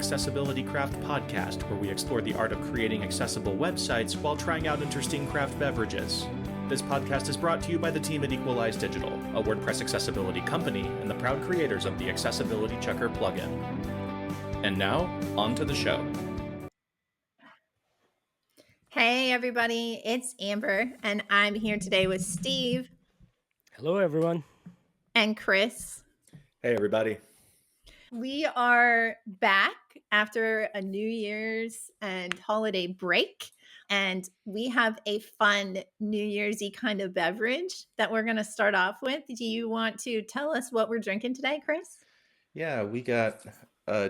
Accessibility Craft podcast, where we explore the art of creating accessible websites while trying out interesting craft beverages. This podcast is brought to you by the team at Equalize Digital, a WordPress accessibility company and the proud creators of the Accessibility Checker plugin. And now, on to the show. Hey everybody, it's Amber, and I'm here today with Steve. Hello everyone. And Chris. Hey everybody. We are back after a New Year's and holiday break, and we have a fun New Year's-y kind of beverage that we're going to start off with. Do you want to tell us what we're drinking today, Chris? Yeah, we got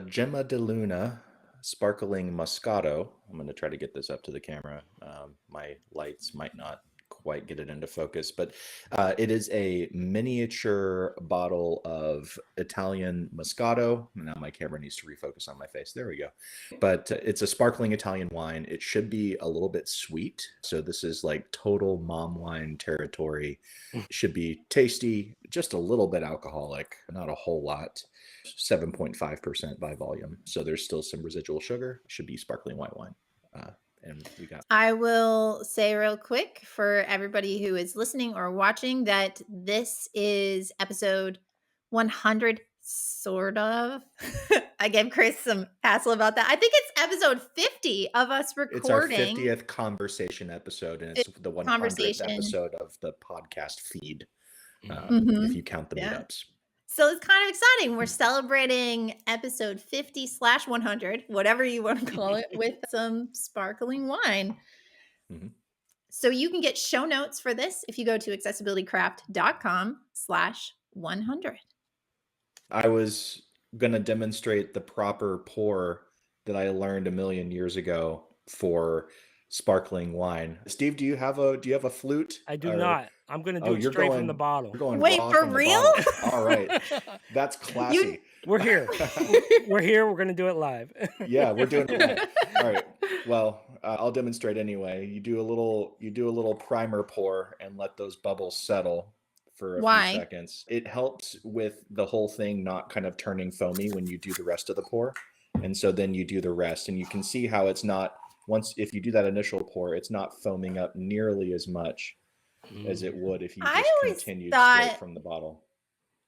Gemma de Luna Sparkling Moscato. I'm going to try to get this up to the camera. My lights might not quite get it into focus, but it is a miniature bottle of Italian Moscato. Now my camera needs to refocus on my face. There we go. But it's a sparkling Italian wine. It should be a little bit sweet. So this is like total mom wine territory. Should be tasty, just a little bit alcoholic, not a whole lot. 7.5% by volume. So there's still some residual sugar. Should be sparkling white wine. And we got. I will say real quick for everybody who is listening or watching that this is episode 100, sort of. I gave Chris some hassle about that. I think it's episode 50 of us recording. It's our 50th conversation episode, and it's the 100th episode of the podcast feed, if you count the meetups. So it's kind of exciting. We're celebrating episode 50/100, whatever you want to call it, with some sparkling wine. Mm-hmm. So you can get show notes for this if you go to accessibilitycraft.com/100. I was going to demonstrate the proper pour that I learned a million years ago for sparkling wine. Steve, do you have a flute? I do not. I'm going to do it straight from the bottle. Wait, for real? All right. That's classy. We're here. We're here. We're going to do it live. Yeah, we're doing it live. All right. Well, I'll demonstrate anyway. You do a little primer pour and let those bubbles settle for a few seconds. It helps with the whole thing not kind of turning foamy when you do the rest of the pour. And so then you do the rest, and you can see how it's not, if you do that initial pour, it's not foaming up nearly as much as it would if you just continued straight from the bottle.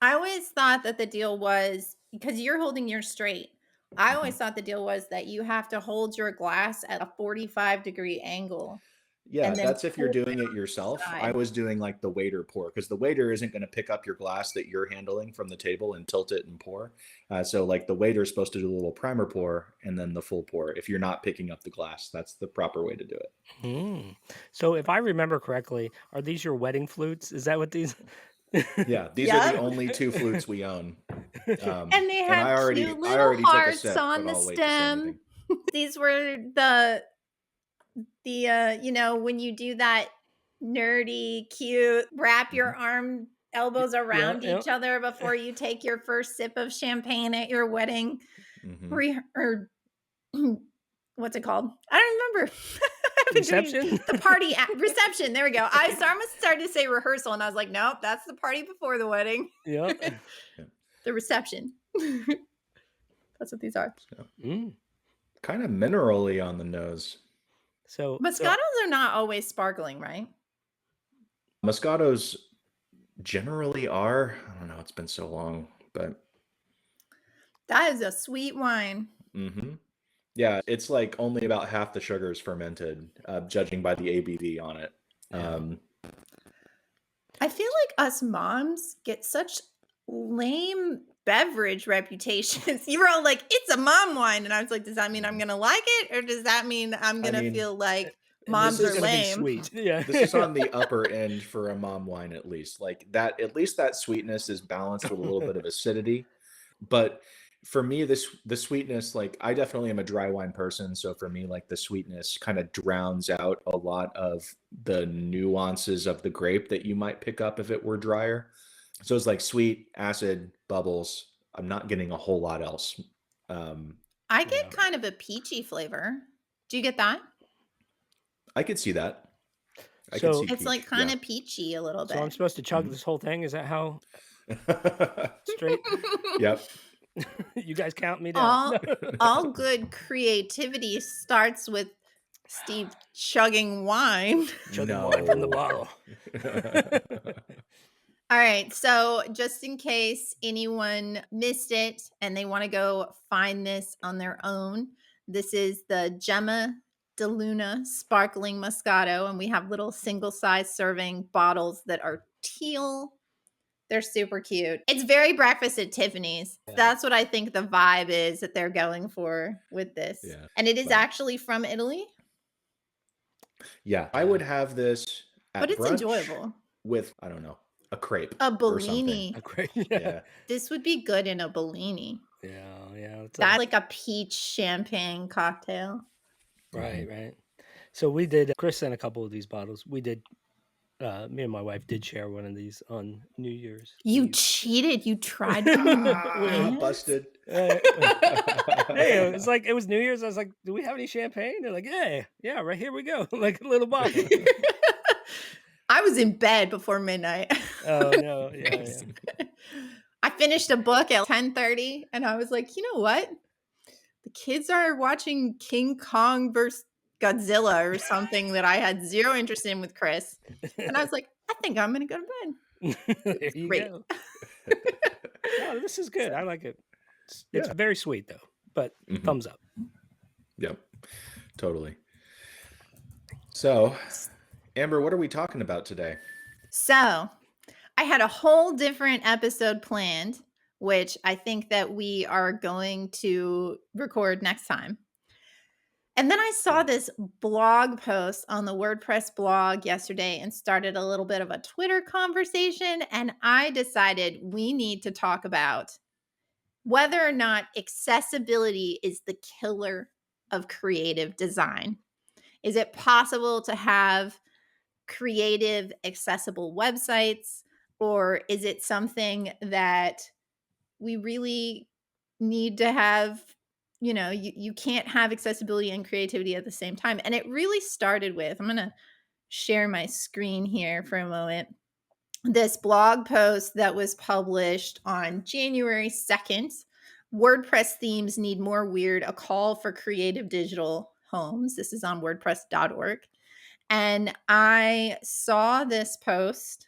I always thought that the deal was, because you're holding yours straight, I always thought the deal was that you have to hold your glass at a 45-degree angle. Yeah, that's if you're doing it yourself. I was doing like the waiter pour, because the waiter isn't going to pick up your glass that you're handling from the table and tilt it and pour. So like the waiter is supposed to do a little primer pour and then the full pour. If you're not picking up the glass, that's the proper way to do it. So if I remember correctly, are these your wedding flutes? Is that what these? Yeah, these are the only two flutes we own. And they have cute little hearts on the stem. These were the when you do that nerdy, cute, wrap your elbows around each other before you take your first sip of champagne at your wedding. Or what's it called? I don't remember. Reception? The party reception. There we go. I almost started to say rehearsal, and I was like, nope, that's the party before the wedding. Yep. The reception. That's what these are. Kind of minerally on the nose. So Moscatos are not always sparkling, right? Moscatos generally are. I don't know. It's been so long, but that is a sweet wine. Mm-hmm. Yeah, it's like only about half the sugar is fermented, judging by the ABV on it. I feel like us moms get such lame beverage reputations. You were all like, it's a mom wine. And I was like, does that mean I'm going to like it? Or does that mean I'm going to feel like moms are lame? Sweet. Yeah. This is on the upper end for a mom wine, at least. Like that, at least that sweetness is balanced with a little bit of acidity. But for me, the sweetness, like I definitely am a dry wine person. So for me, like the sweetness kind of drowns out a lot of the nuances of the grape that you might pick up if it were drier. So it's like sweet, acid, bubbles. I'm not getting a whole lot else. I get kind of a peachy flavor. Do you get that? I could see that. So it's like kind of peachy a little bit. So I'm supposed to chug this whole thing? Is that how? Straight? Yep. You guys count me down. All good creativity starts with Steve chugging wine. Chugging wine from the No. bottle. All right. So, just in case anyone missed it and they want to go find this on their own, this is the Gemma de Luna Sparkling Moscato. And we have little single size serving bottles that are teal. They're super cute. It's very breakfast at Tiffany's. Yeah. That's what I think the vibe is that they're going for with this. Yeah, And it is but- actually from Italy, Yeah, I would have this at but it's brunch enjoyable. with, I don't know, a crepe A or something. Bellini. Okay. Yeah. This would be good in a Bellini. Yeah. That's like a peach champagne cocktail. Right. So we did. Chris sent a couple of these bottles. We did. Me and my wife did share one of these on New Year's. You Eve. cheated. You tried one in advance? Busted. Hey, it's like it was New Year's. I was like, "Do we have any champagne?" They're like, "Yeah, right here we go." Like a little bottle. I was in bed before midnight. Oh no! Yeah. I finished a book at 10:30 and I was like, you know what? The kids are watching King Kong versus Godzilla or something that I had zero interest in with Chris. And I was like, I think I'm going to go to bed. There you Great. go. No, this is good. I like it. It's Yeah. very sweet though, but Mhm. thumbs up. Yep, totally. So, Amber, what are we talking about today? So I had a whole different episode planned, which I think that we are going to record next time. And then I saw this blog post on the WordPress blog yesterday and started a little bit of a Twitter conversation. And I decided we need to talk about whether or not accessibility is the killer of creative design. Is it possible to have creative, accessible websites, or is it something that we really need to have? You can't have accessibility and creativity at the same time. And it really started with, I'm going to share my screen here for a moment. This blog post that was published on January 2nd, WordPress themes need more weird, a call for creative digital homes. This is on wordpress.org. And I saw this post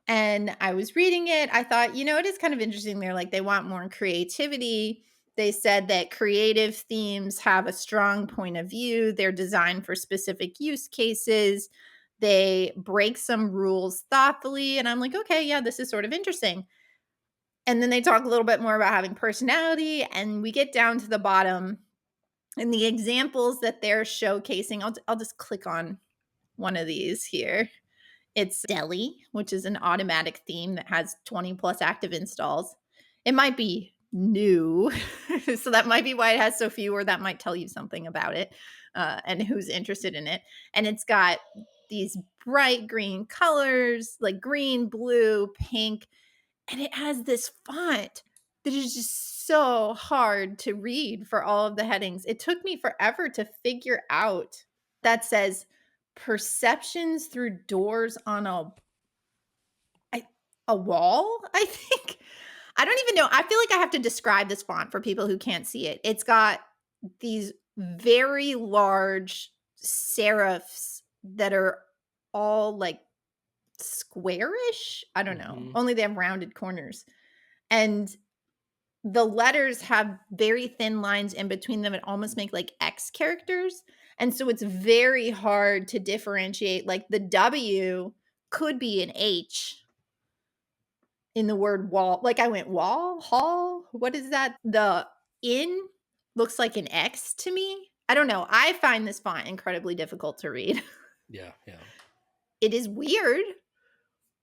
and I was reading it. I thought, it is kind of interesting. They're like, they want more creativity. They said that creative themes have a strong point of view. They're designed for specific use cases. They break some rules thoughtfully. And I'm like, okay, yeah, this is sort of interesting. And then they talk a little bit more about having personality. And we get down to the bottom. And the examples that they're showcasing, I'll just click on one of these here. It's Deli, which is an automatic theme that has 20 plus active installs. It might be new, so that might be why it has so few, or that might tell you something about it and who's interested in it. And it's got these bright green colors, like green, blue, pink, and it has this font that is just so hard to read for all of the headings. It took me forever to figure out that says perceptions through doors on a wall, I think. I don't even know. I feel like I have to describe this font for people who can't see it. It's got these very large serifs that are all like squarish. I don't know. Mhm. Only they have rounded corners. And the letters have very thin lines in between them and almost make like X characters. And so it's very hard to differentiate. Like the W could be an H in the word wall. Like I went wall, hall. What is that? The in looks like an X to me. I don't know. I find this font incredibly difficult to read. Yeah. It is weird.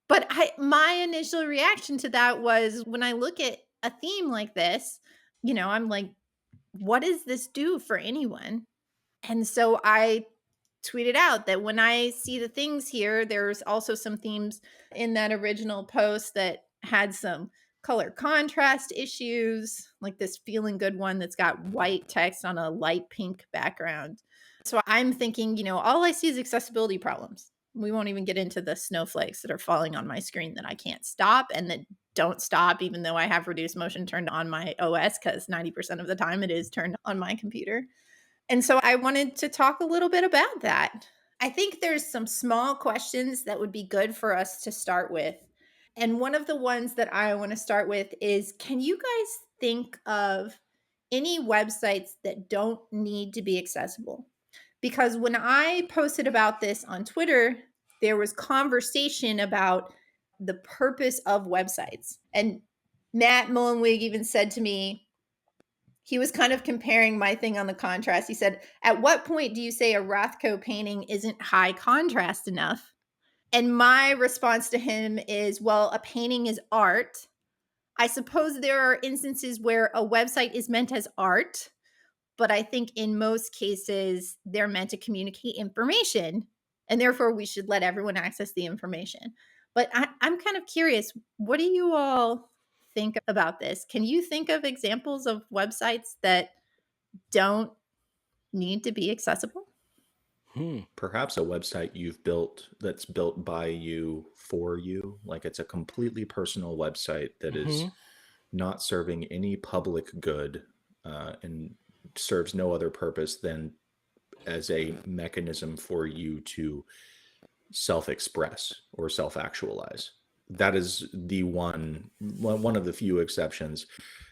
But my initial reaction to that was when I look at a theme like this, I'm like, what does this do for anyone? And so I tweeted out that when I see the things here, there's also some themes in that original post that had some color contrast issues, like this feeling good one that's got white text on a light pink background. So I'm thinking, all I see is accessibility problems. We won't even get into the snowflakes that are falling on my screen that I can't stop and that don't stop even though I have reduced motion turned on my OS, because 90% of the time it is turned on my computer. And so I wanted to talk a little bit about that. I think there's some small questions that would be good for us to start with. And one of the ones that I want to start with is, can you guys think of any websites that don't need to be accessible? Because when I posted about this on Twitter, there was conversation about the purpose of websites. And Matt Mullenweg even said to me, he was kind of comparing my thing on the contrast. He said, at what point do you say a Rothko painting isn't high contrast enough? And my response to him is, well, a painting is art. I suppose there are instances where a website is meant as art, but I think in most cases they're meant to communicate information, and therefore we should let everyone access the information. But I'm kind of curious, what do you all think about this? Can you think of examples of websites that don't need to be accessible? Perhaps a website you've built that's built by you for you, like it's a completely personal website that is not serving any public good and serves no other purpose than as a mechanism for you to self-express or self-actualize. That is the one of the few exceptions.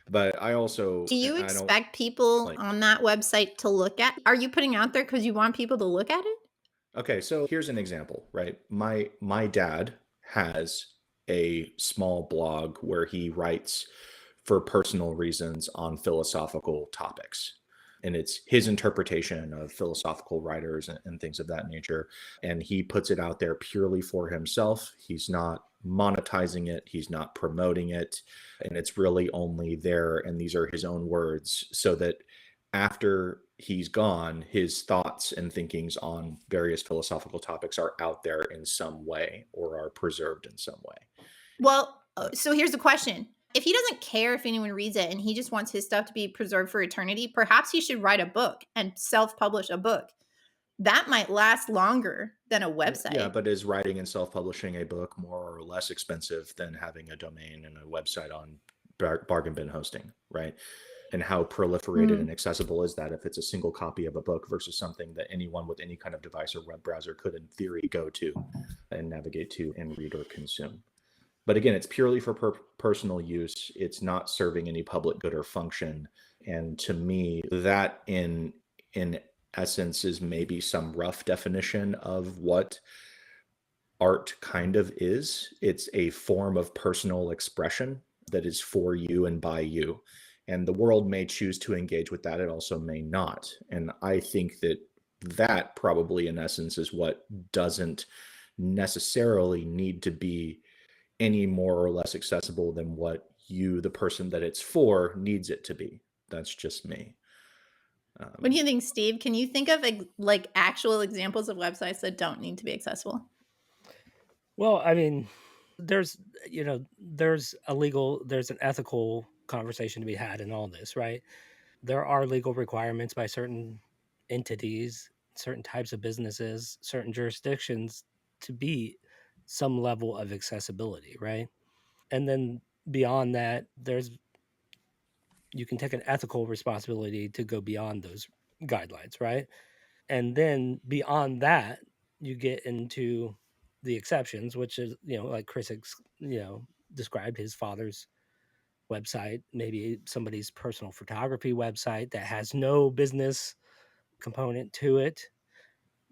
But I also Do you I don't expect people like. on that website to look at? Are you putting out there because you want people to look at it? Okay, so here's an example, right? My dad has a small blog where he writes for personal reasons on philosophical topics. And it's his interpretation of philosophical writers and things of that nature. And he puts it out there purely for himself. He's not monetizing it, he's not promoting it. And it's really only there. And these are his own words, so that after he's gone, his thoughts and thinkings on various philosophical topics are out there in some way or are preserved in some way. Well, so here's the question. If he doesn't care if anyone reads it and he just wants his stuff to be preserved for eternity, perhaps he should write a book and self-publish a book. That might last longer than a website. Yeah, but is writing and self-publishing a book more or less expensive than having a domain and a website on bargain bin hosting, right? And how proliferated and accessible is that if it's a single copy of a book versus something that anyone with any kind of device or web browser could in theory go to and navigate to and read or consume? But again, it's purely for personal use. It's not serving any public good or function. And to me, that in essence is maybe some rough definition of what art kind of is. It's a form of personal expression that is for you and by you. And the world may choose to engage with that. It also may not. And I think that that probably in essence is what doesn't necessarily need to be any more or less accessible than what you, the person that it's for, needs it to be. That's just me. What do you think, Steve? Can you think of like actual examples of websites that don't need to be accessible? Well, I mean, there's there's an ethical conversation to be had in all this, right? There are legal requirements by certain entities, certain types of businesses, certain jurisdictions to be some level of accessibility, right? And then beyond that, you can take an ethical responsibility to go beyond those guidelines, right? And then beyond that, you get into the exceptions, which is, like Chris, described his father's website, maybe somebody's personal photography website that has no business component to it.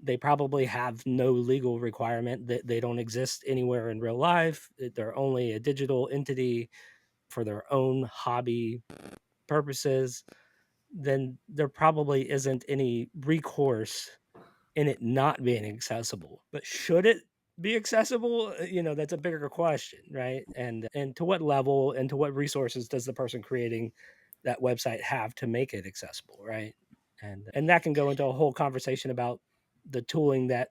They probably have no legal requirement, that they don't exist anywhere in real life. They're only a digital entity for their own hobby purposes. Then there probably isn't any recourse in it not being accessible. But should it be accessible? That's a bigger question, right? And to what level and to what resources does the person creating that website have to make it accessible, right? And that can go into a whole conversation about the tooling that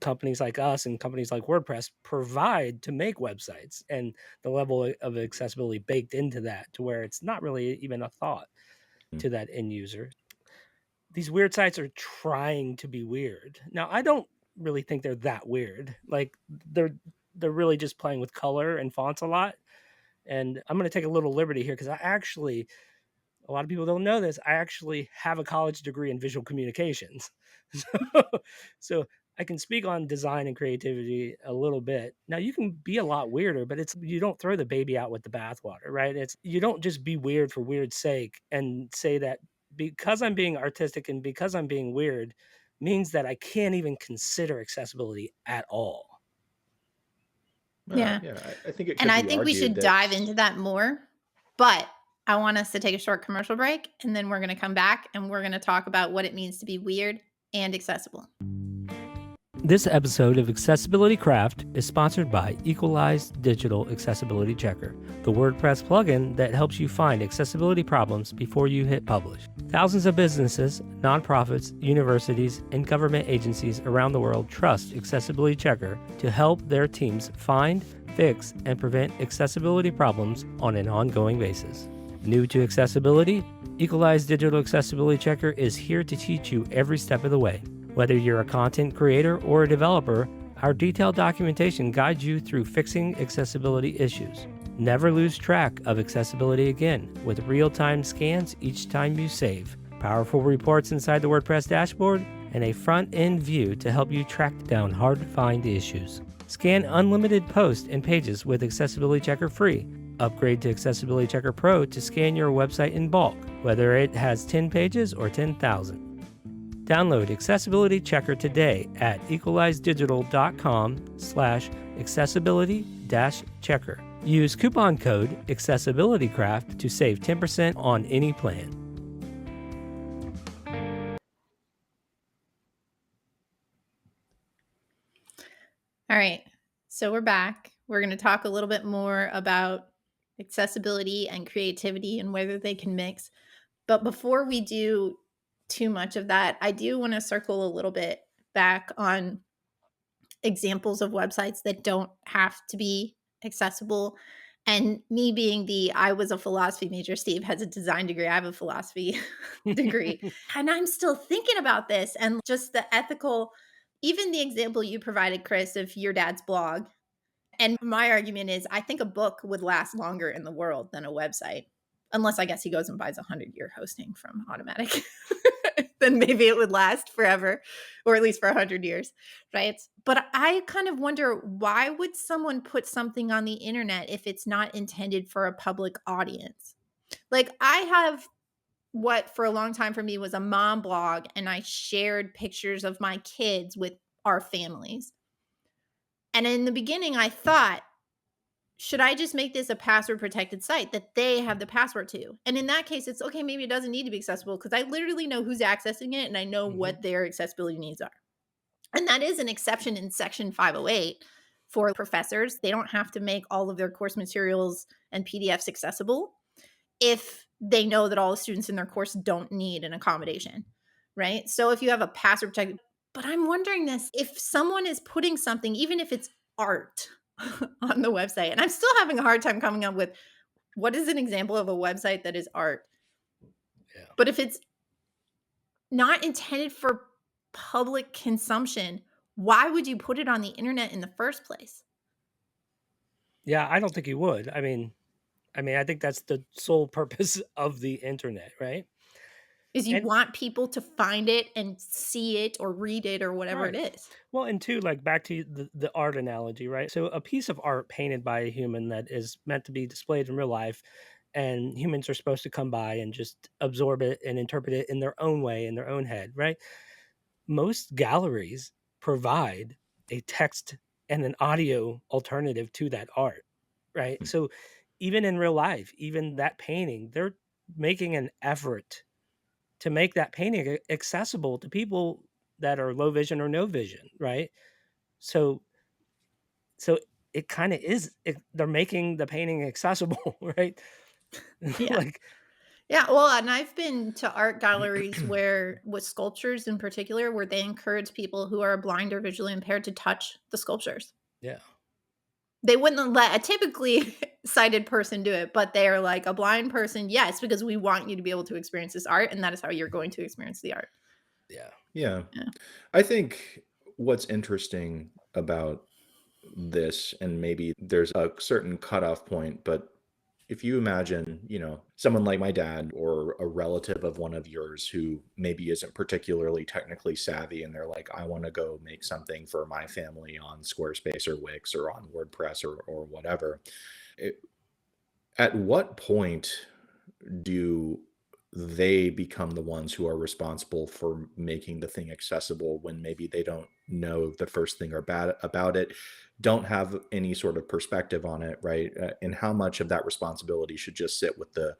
companies like us and companies like WordPress provide to make websites, and the level of accessibility baked into that, to where it's not really even a thought to that end user. These weird sites are trying to be weird. Now, I don't really think they're that weird. Like they're really just playing with color and fonts a lot. And I'm going to take a little liberty here because I actually, a lot of people don't know this, I actually have a college degree in visual communications. So I can speak on design and creativity a little bit. Now you can be a lot weirder, but it's, you don't throw the baby out with the bathwater, right? It's, you don't just be weird for weird's sake and say that because I'm being artistic and because I'm being weird means that I can't even consider accessibility at all. Yeah. I think it And could I be think we argued should that dive into that more. But I want us to take a short commercial break, and then we're going to come back and we're going to talk about what it means to be weird and accessible. This episode of Accessibility Craft is sponsored by Equalize Digital Accessibility Checker, the WordPress plugin that helps you find accessibility problems before you hit publish. Thousands of businesses, nonprofits, universities, and government agencies around the world trust Accessibility Checker to help their teams find, fix, and prevent accessibility problems on an ongoing basis. New to accessibility? Equalize Digital Accessibility Checker is here to teach you every step of the way. Whether you're a content creator or a developer, our detailed documentation guides you through fixing accessibility issues. Never lose track of accessibility again with real-time scans each time you save, powerful reports inside the WordPress dashboard, and a front-end view to help you track down hard-to-find issues. Scan unlimited posts and pages with Accessibility Checker free. Upgrade to Accessibility Checker Pro to scan your website in bulk, whether it has 10 pages or 10,000. Download Accessibility Checker today at equalizedigital.com/accessibility-checker. Use coupon code AccessibilityCraft to save 10% on any plan. All right. So we're back. We're going to talk a little bit more about accessibility and creativity and whether they can mix. But before we do too much of that, I do want to circle a little bit back on examples of websites that don't have to be accessible. And me being I was a philosophy major, Steve has a design degree, I have a philosophy degree. And I'm still thinking about this and just the ethical, even the example you provided, Chris, of your dad's blog. And my argument is I think a book would last longer in the world than a website. Unless I guess he goes and buys 100-year hosting from Automatic. Then maybe it would last forever, or at least for 100 years, right? But I kind of wonder, why would someone put something on the internet if it's not intended for a public audience? Like I have what for a long time for me was a mom blog, and I shared pictures of my kids with our families. And in the beginning, I thought, should I just make this a password protected site that they have the password to? And in that case, it's okay, maybe it doesn't need to be accessible because I literally know who's accessing it and I know what their accessibility needs are. And that is an exception in Section 508 for professors. They don't have to make all of their course materials and PDFs accessible if they know that all the students in their course don't need an accommodation, right? So if you have a password protected, but I'm wondering this, if someone is putting something, even if it's art, on the website. And I'm still having a hard time coming up with what is an example of a website that is art. Yeah. But if it's not intended for public consumption, why would you put it on the internet in the first place? Yeah, I don't think you would. I mean, I think that's the sole purpose of the internet, right? Is you want people to find it and see it or read it or whatever it is. Well, and two, like back to the art analogy, right? So a piece of art painted by a human that is meant to be displayed in real life, and humans are supposed to come by and just absorb it and interpret it in their own way, in their own head, right? Most galleries provide a text and an audio alternative to that art, right? So even in real life, even that painting, they're making an effort to make that painting accessible to people that are low vision or no vision, right? So it kind of is, they're making the painting accessible, right? Yeah. Yeah, well, and I've been to art galleries where, with sculptures in particular, where they encourage people who are blind or visually impaired to touch the sculptures. Yeah. They wouldn't let a typically sighted person do it, but they're like, a blind person, yes, because we want you to be able to experience this art, and that is how you're going to experience the art. Yeah. Yeah. I think what's interesting about this, and maybe there's a certain cutoff point, but if you imagine, someone like my dad or a relative of one of yours who maybe isn't particularly technically savvy, and they're like, I want to go make something for my family on Squarespace or Wix or on WordPress or whatever. It, at what point do they become the ones who are responsible for making the thing accessible when maybe they don't know the first thing or bad about it, don't have any sort of perspective on it, right? And how much of that responsibility should just sit with the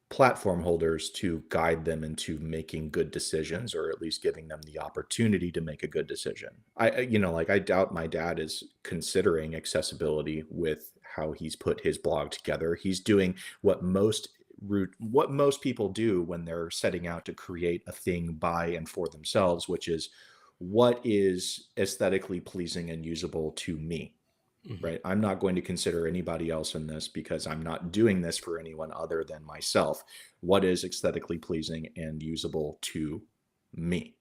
platform holders to guide them into making good decisions, or at least giving them the opportunity to make a good decision. Like, I doubt my dad is considering accessibility with how he's put his blog together. He's doing what most people do when they're setting out to create a thing by and for themselves, which is what is aesthetically pleasing and usable to me. Mhm. Right? I'm not going to consider anybody else in this because I'm not doing this for anyone other than myself. What is aesthetically pleasing and usable to me?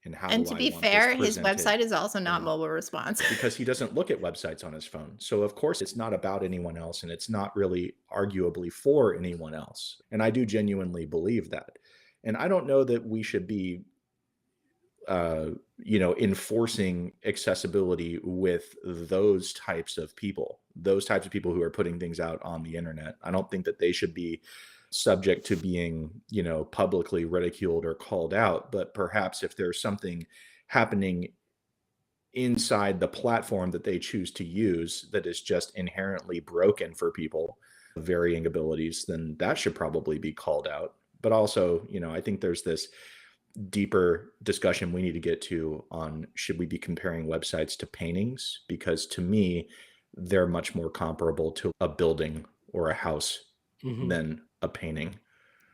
And how And do to I be want this fair, his presented? website is also not And mobile responsive. because he doesn't look at websites on his phone. So, of course, it's not about anyone else, and it's not really arguably for anyone else. And I do genuinely believe that. And I don't know that we should be enforcing accessibility with those types of people who are putting things out on the internet. I don't think that they should be subject to being, publicly ridiculed or called out. But perhaps if there's something happening inside the platform that they choose to use that is just inherently broken for people of varying abilities, then that should probably be called out. But also, I think there's this deeper discussion we need to get to on, should we be comparing websites to paintings? Because to me, they're much more comparable to a building or a house Mhm. than a painting.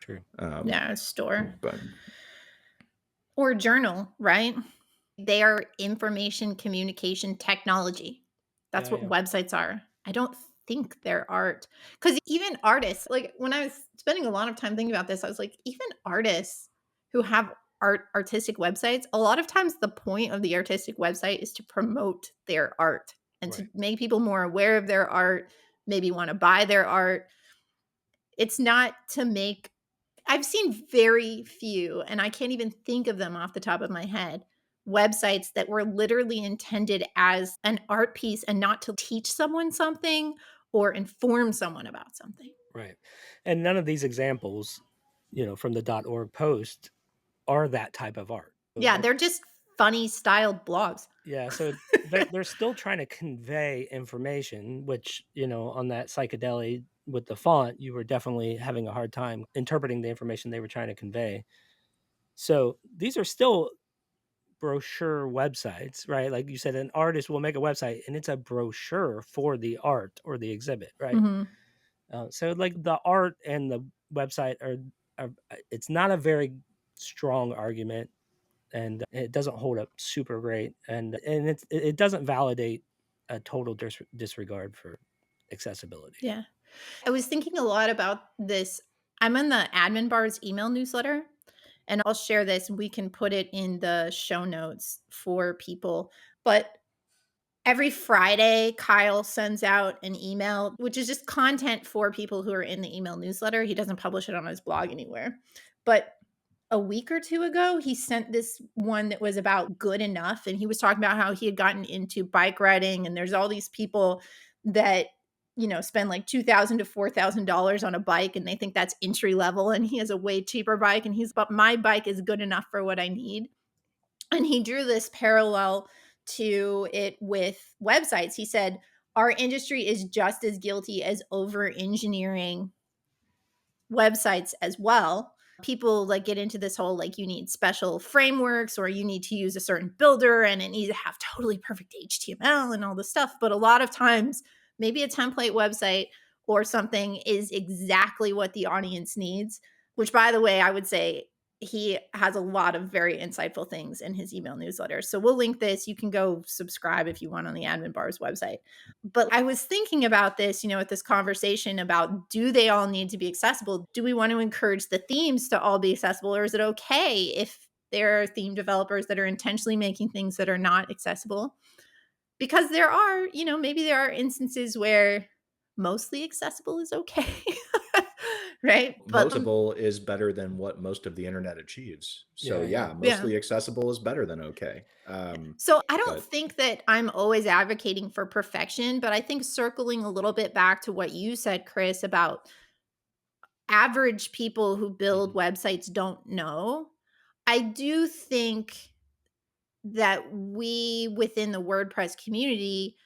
True. Yeah, store But or journal, right? They are information communication technology. That's Yeah, what yeah. websites are. I don't think they're art. Because even artists, like when I was spending a lot of time thinking about this, I was like, even artists who have artistic websites, a lot of times the point of the artistic website is to promote their art and to Right. make people more aware of their art, maybe want to buy their art. It's not to make I've seen very few, and I can't even think of them off the top of my head, websites that were literally intended as an art piece and not to teach someone something or inform someone about something. Right. And none of these examples, from the .org post are that type of art. Yeah, they're just funny styled blogs. Yeah, so they're still trying to convey information, which, on that psychedelic with the font, you were definitely having a hard time interpreting the information they were trying to convey. So these are still brochure websites, right? Like you said, an artist will make a website and it's a brochure for the art or the exhibit, right? Mhm. So like the art and the website are it's not a very strong argument, and it doesn't hold up super great, and it doesn't validate a total disregard for accessibility. Yeah. I was thinking a lot about this. I'm in the admin bar's email newsletter, and I'll share this. We can put it in the show notes for people. But every Friday, Kyle sends out an email, which is just content for people who are in the email newsletter. He doesn't publish it on his blog anywhere. But a week or two ago, he sent this one that was about good enough. And he was talking about how he had gotten into bike riding. And there's all these people that, spend like $2,000 to $4,000 on a bike and they think that's entry level. And he has a way cheaper bike. And but my bike is good enough for what I need. And he drew this parallel to it with websites. He said, our industry is just as guilty as over engineering websites as well. People like get into this whole like you need special frameworks or you need to use a certain builder and it needs to have totally perfect HTML and all this stuff. But a lot of times, maybe a template website or something is exactly what the audience needs, which by the way, I would say he has a lot of very insightful things in his email newsletter. So we'll link this. You can go subscribe if you want on the Admin Bar's website. But I was thinking about this, with this conversation about do they all need to be accessible? Do we want to encourage the themes to all be accessible? Or is it okay if there are theme developers that are intentionally making things that are not accessible, because there are, maybe there are instances where mostly accessible is okay. Right? But Mostable is better than what most of the internet achieves. So Yeah. yeah, yeah. mostly accessible is better than okay. So I don't But think that I'm always advocating for perfection, but I think circling a little bit back to what you said, Chris, about average people who build mhm. websites don't know. I do think that we within the WordPress community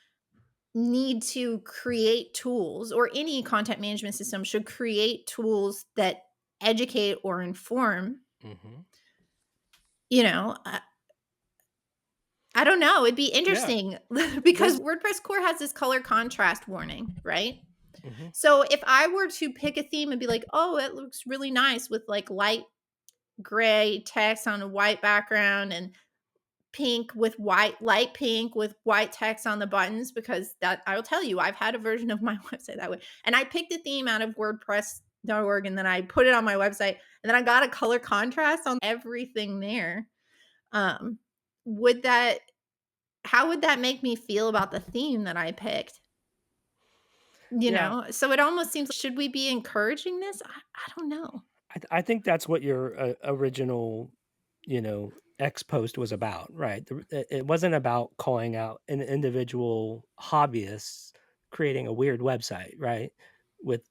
need to create tools, or any content management system should create tools that educate or inform. Hmm. You know, I don't know. It'd be Yeah. interesting because There's. WordPress core has this color contrast warning, right? Hmm. So if I were to pick a theme and be like, oh, it looks really nice with like light gray text on a white background and light pink with white text on the buttons, because that, I will tell you, I've had a version of my website that way. And I picked a theme out of WordPress.org and then I put it on my website and then I got a color contrast on everything there. Um, would that, how would that make me feel about the theme that I picked? Yeah. So it almost seems, should we be encouraging this? I don't know. I think that's what your original, X post was about, right? It wasn't about calling out an individual hobbyist creating a weird website, right? With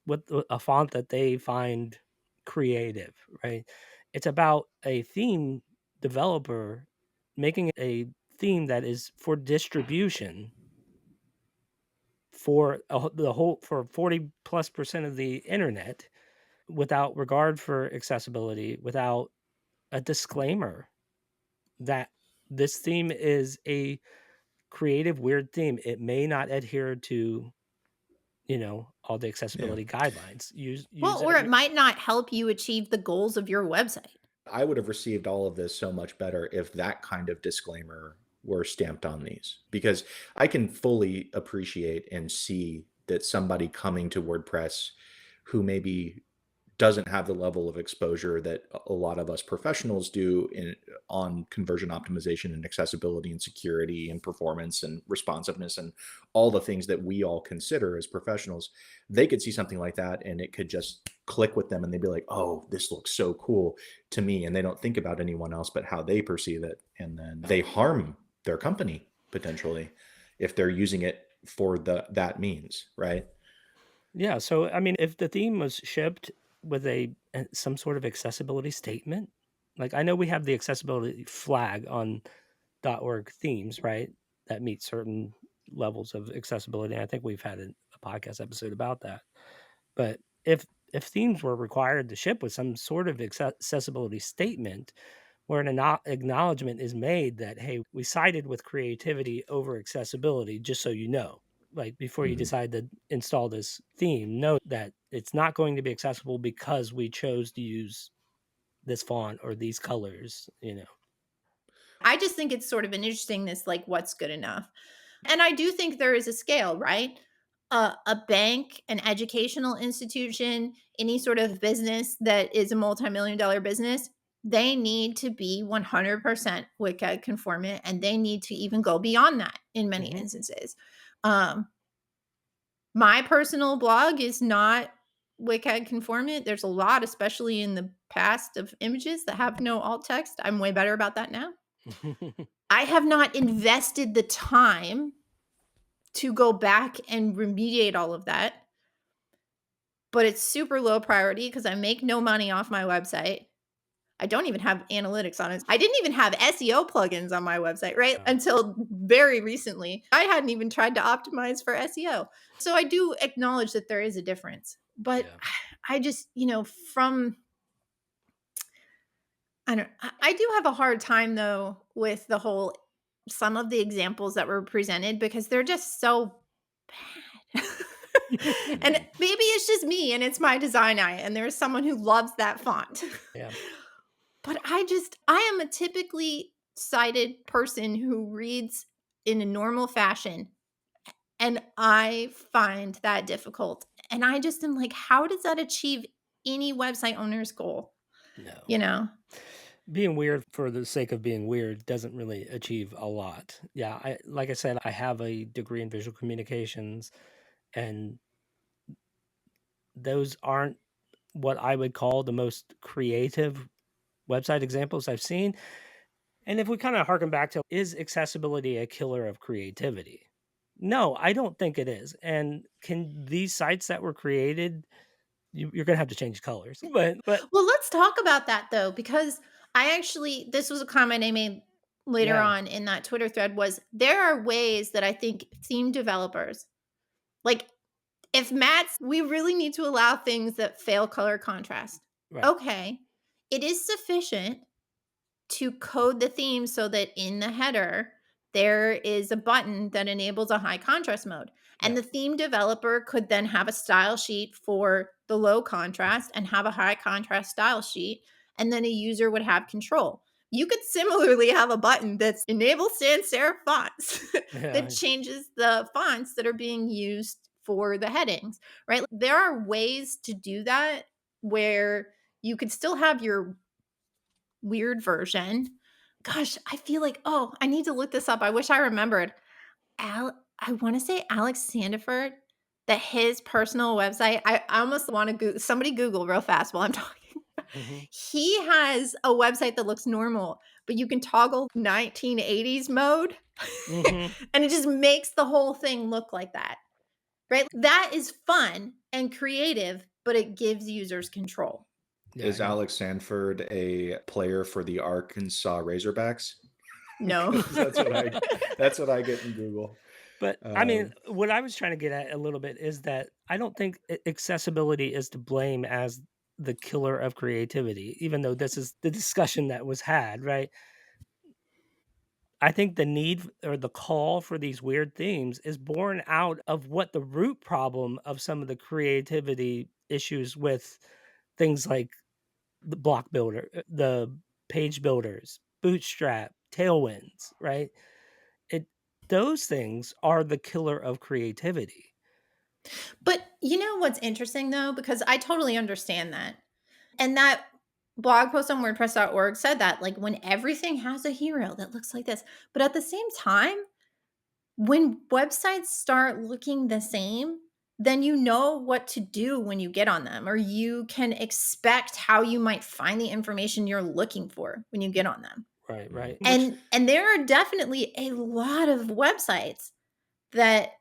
a font that they find creative, right? It's about a theme developer making a theme that is for distribution for the whole, for 40+% of the internet, without regard for accessibility, without a disclaimer that this theme is a creative, weird theme. It may not adhere to, all the Yeah, accessibility guidelines. Use Well, it or at it your. might not help you achieve the goals of your website. I would have received all of this so much better if that kind of disclaimer were stamped on these, because I can fully appreciate and see that somebody coming to WordPress who maybe doesn't have the level of exposure that a lot of us professionals do on conversion optimization and accessibility and security and performance and responsiveness and all the things that we all consider as professionals, they could see something like that and it could just click with them and they'd be like, oh, this looks so cool to me. And they don't think about anyone else but how they perceive it. And then they harm their company potentially if they're using it for that means, right? Yeah, so I mean, if the theme was shipped with some sort of accessibility statement, like I know we have the accessibility flag on .org themes, right? That meet certain levels of accessibility. And I think we've had a podcast episode about that. But if themes were required to ship with some sort of accessibility statement, where an acknowledgement is made that, hey, we sided with creativity over accessibility, just so you know, like before you Mhm. decide to install this theme, know that it's not going to be accessible because we chose to use this font or these colors. I just think it's sort of an interesting, this like what's good enough. And I do think there is a scale, right? A bank, an educational institution, any sort of business that is a multi-million dollar business, they need to be 100% WCAG conformant, and they need to even go beyond that in many Hmm. instances. Um, my personal blog is not WCAG conformant. There's a lot, especially in the past, of images that have no alt text. I'm way better about that now. I have not invested the time to go back and remediate all of that, but it's super low priority because I make no money off my website. I don't even have analytics on it. I didn't even have SEO plugins on my website, right? Oh, Until very recently. I hadn't even tried to optimize for SEO. So I do acknowledge that there is a difference. But yeah. I just, from I do have a hard time though with the whole, some of the examples that were presented, because they're just so bad. And Mhm. maybe it's just me and it's my design eye and there's someone who loves that font. Yeah. But I am a typically sighted person who reads in a normal fashion, and I find that difficult. And I just am like, how does that achieve any website owner's goal? No. You know? Being weird for the sake of being weird doesn't really achieve a lot. Yeah, like I said, I have a degree in visual communications, and those aren't what I would call the most creative website examples I've seen. And if we kind of harken back to, is accessibility a killer of creativity? No, I don't think it is. And can these sites that were created, you're going to have to change colors. But Well, let's talk about that though, because this was a comment I made later yeah, on in that Twitter thread, was there are ways that I think theme developers, like if Matt's, we really need to allow things that fail color contrast. right. Okay. It is sufficient to code the theme so that in the header there is a button that enables a high contrast mode. And Yeah. the theme developer could then have a style sheet for the low contrast and have a high contrast style sheet. And then a user would have control. You could similarly have a button that's enable sans serif fonts that Yeah. changes the fonts that are being used for the headings, right? There are ways to do that where you could still have your weird version. Gosh, I feel like, oh, I need to look this up. I wish I remembered. I want to say Alex Sandiford, that his personal website, I almost want to somebody Google real fast while I'm talking. Mhm. He has a website that looks normal, but you can toggle 1980s mode Mhm. and it just makes the whole thing look like that. Right? That is fun and creative, but it gives users control. Yeah. Is Alex Sanford a player for the Arkansas Razorbacks? No. That's what I get in Google. But I mean, what I was trying to get at a little bit is that I don't think accessibility is to blame as the killer of creativity, even though this is the discussion that was had, right? I think the need or the call for these weird themes is born out of what the root problem of some of the creativity issues with things like the block builder, the page builders, Bootstrap, Tailwinds, right? It Those things are the killer of creativity. But you know what's interesting though? Because I totally understand that. And that blog post on WordPress.org said that, like, when everything has a hero that looks like this. But at the same time, when websites start looking the same, then you know what to do when you get on them, or you can expect how you might find the information you're looking for when you get on them. Right, right. Which And there are definitely a lot of websites that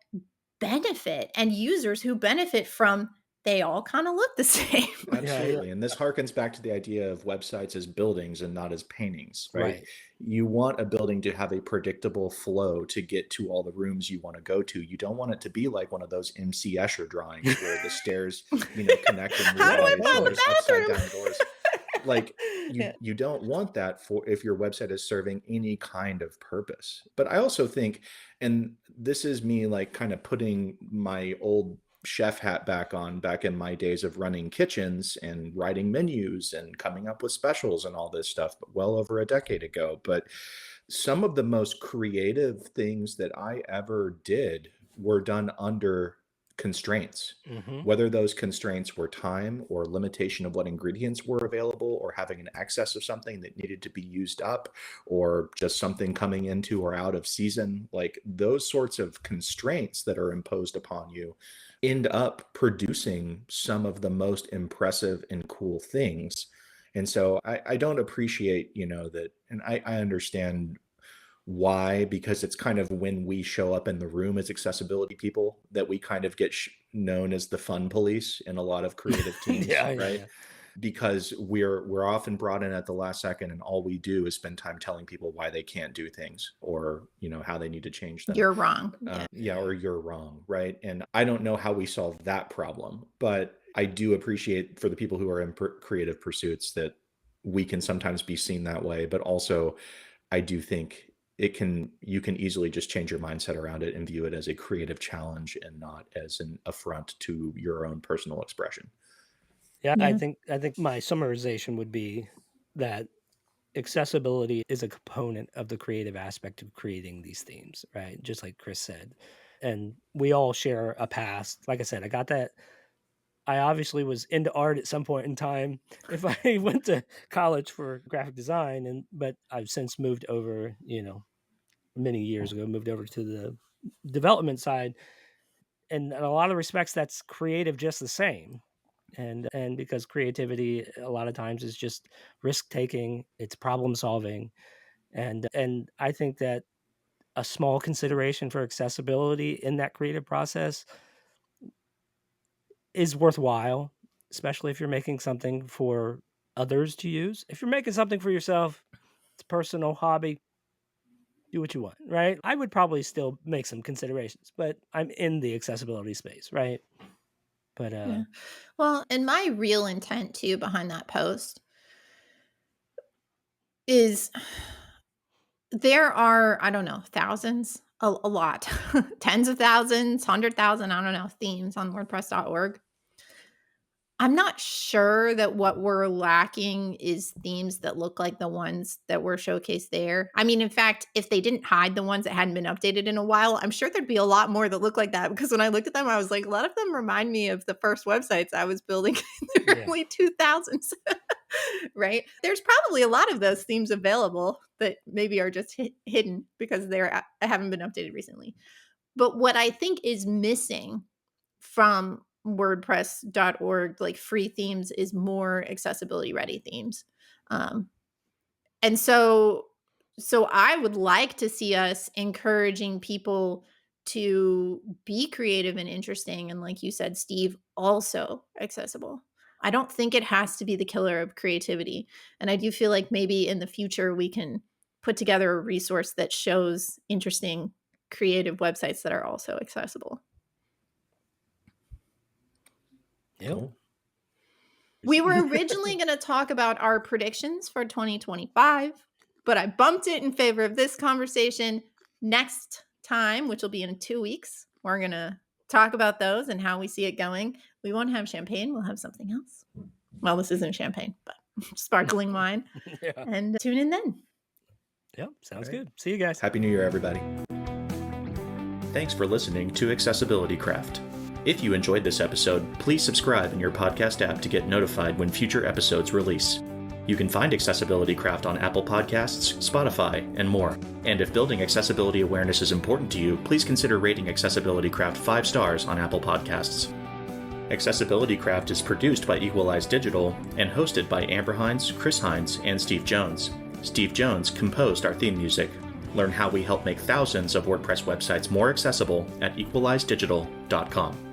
benefit and users who benefit from, they all kind of look the same. Absolutely. And this harkens back to the idea of websites as buildings and not as paintings, right? right. You want a building to have a predictable flow to get to all the rooms you want to go to. You don't want it to be like one of those MC Escher drawings where the stairs, connect in How do I ways, find or the there's upside bathroom? down doors. Like Yeah. you don't want that for if your website is serving any kind of purpose. But I also think, and this is me like kind of putting my old chef hat back on, back in my days of running kitchens and writing menus and coming up with specials and all this stuff, but well over a decade ago. But some of the most creative things that I ever did were done under constraints, Mhm. whether those constraints were time or limitation of what ingredients were available, or having an excess of something that needed to be used up, or just something coming into or out of season. Like those sorts of constraints that are imposed upon you end up producing some of the most impressive and cool things. And so I don't appreciate, that, and I understand why, because it's kind of when we show up in the room as accessibility people that we kind of get known as the fun police in a lot of creative teams, Yeah, yeah, right? yeah. Because we're often brought in at the last second, and all we do is spend time telling people why they can't do things, or how they need to change them. You're wrong. Yeah. Yeah, or you're wrong, right? And I don't know how we solve that problem, but I do appreciate for the people who are in creative pursuits that we can sometimes be seen that way. But also, I do think you can easily just change your mindset around it and view it as a creative challenge and not as an affront to your own personal expression. Yeah, Yeah. I think my summarization would be that accessibility is a component of the creative aspect of creating these themes, right? Just like Chris said. And we all share a past. Like I said, I obviously was into art at some point in time if I went to college for graphic design, but I've since moved over, many years ago, moved over to the development side. And in a lot of respects, that's creative just the same. And because creativity a lot of times is just risk taking, it's problem solving. And I think that a small consideration for accessibility in that creative process is worthwhile, especially if you're making something for others to use. If you're making something for yourself, it's a personal hobby, do what you want, right? I would probably still make some considerations, but I'm in the accessibility space, right? But Yeah. Well, and my real intent too behind that post is there are, I don't know, thousands, a lot, tens of thousands, 100,000, I don't know, themes on WordPress.org. I'm not sure that what we're lacking is themes that look like the ones that were showcased there. I mean, in fact, if they didn't hide the ones that hadn't been updated in a while, I'm sure there'd be a lot more that look like that, because when I looked at them, I was like, a lot of them remind me of the first websites I was building in the early 2000s, right? There's probably a lot of those themes available that maybe are just hidden because they haven't been updated recently. But what I think is missing from WordPress.org, like free themes, is more accessibility ready themes. And so I would like to see us encouraging people to be creative and interesting. And like you said, Steve, also accessible. I don't think it has to be the killer of creativity. And I do feel like maybe in the future we can put together a resource that shows interesting creative websites that are also accessible. Yep. Cool. We were originally going to talk about our predictions for 2025, but I bumped it in favor of this conversation. Next time, which will be in 2 weeks, we're going to talk about those and how we see it going. We won't have champagne. We'll have something else. Well, this isn't champagne, but sparkling wine. Yeah. And tune in then. Yep. Sounds good. See you guys. Happy New Year, everybody. Thanks for listening to Accessibility Craft. If you enjoyed this episode, please subscribe in your podcast app to get notified when future episodes release. You can find Accessibility Craft on Apple Podcasts, Spotify, and more. And if building accessibility awareness is important to you, please consider rating Accessibility Craft 5 stars on Apple Podcasts. Accessibility Craft is produced by Equalize Digital and hosted by Amber Hines, Chris Hines, and Steve Jones. Steve Jones composed our theme music. Learn how we help make thousands of WordPress websites more accessible at equalizedigital.com.